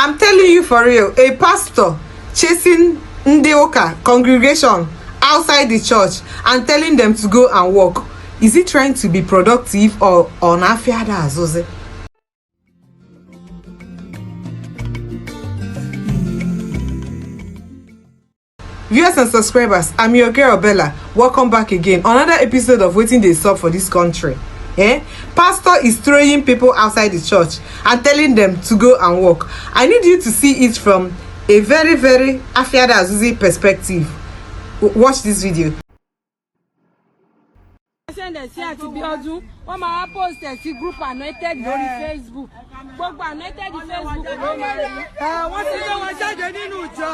I'm telling you for real, a pastor chasing Ndeoka congregation outside the church and telling them to go and work. Is he trying to be productive or on afiada azoze? Viewers and subscribers, I'm your girl Bella. Welcome back again. Another episode of Wetin Dey Sup for this country. Pastor is throwing people outside the church and telling them to go and work. I need you to see it from a very, very afiada azuzi perspective. Watch this video. Wọ́n máa post ẹ̀ sí group anointed lórí Facebook. Gbogbo anointed Facebook ló máa rí. Wọ́n ti lé wọn jáde nínú ìjọ.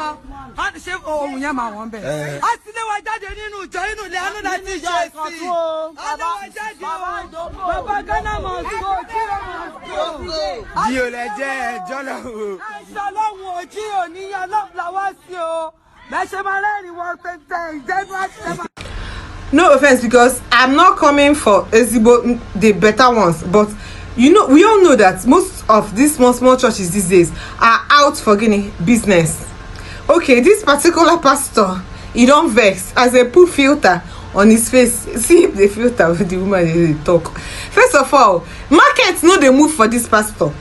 Ṣé ohun yẹn máa wọ́n bẹ̀? A ti lé wọn jáde nínú ìjọ inú ilé àánú láti ṣe sí. A lé wọn jáde o. Bàbá Ghana mọ̀ sí o, tí o mọ̀ sí o. Bí o lè jẹ́ ẹjọ́ lọ́wọ́. Ẹ̀ṣọ́ lọ́wọ́ ojí òníyàn lọ́wọ́ sí o. Bẹ́ẹ̀ máa rẹ́rìn wọ́n pẹ́ntẹ́ ìjẹ́nu àti No offense, because I'm not coming for Ezibo, the better ones, but you know, we all know that most of these small churches these days are out for getting business. Okay, this particular pastor, he don't vex as they put filter on his face. See if the filter with the woman they talk. First of all, market no they move for this pastor.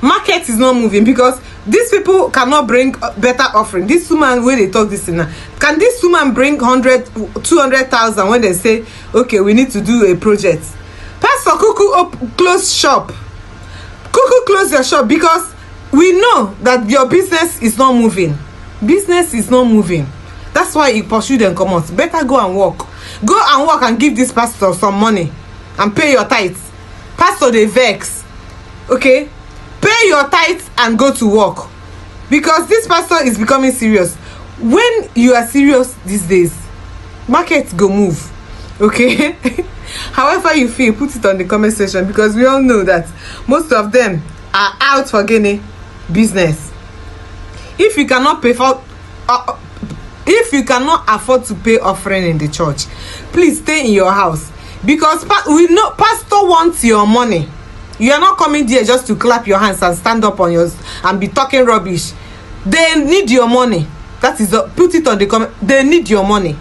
Market is not moving because these people cannot bring better offering. This woman, where they talk this now, can this woman bring 200,000 when they say, okay, we need to do a project? Pastor Kuku close shop. Kuku close your shop because we know that your business is not moving. Business is not moving. That's why you pursue them. Come on, better go and work. Go and work and give this pastor some money and pay your tithes. Pastor, they vex. Okay. Pay your tithes and go to work, because this pastor is becoming serious. When you are serious these days, market go move. Okay. However you feel, put it on the comment section, because we all know that most of them are out for getting business. If you cannot pay for if you cannot afford to pay offering in the church, please stay in your house, because we know pastor wants your money. You are not coming there just to clap your hands and stand up on yours and be talking rubbish. They need your money. That is put it on the comment. They need your money.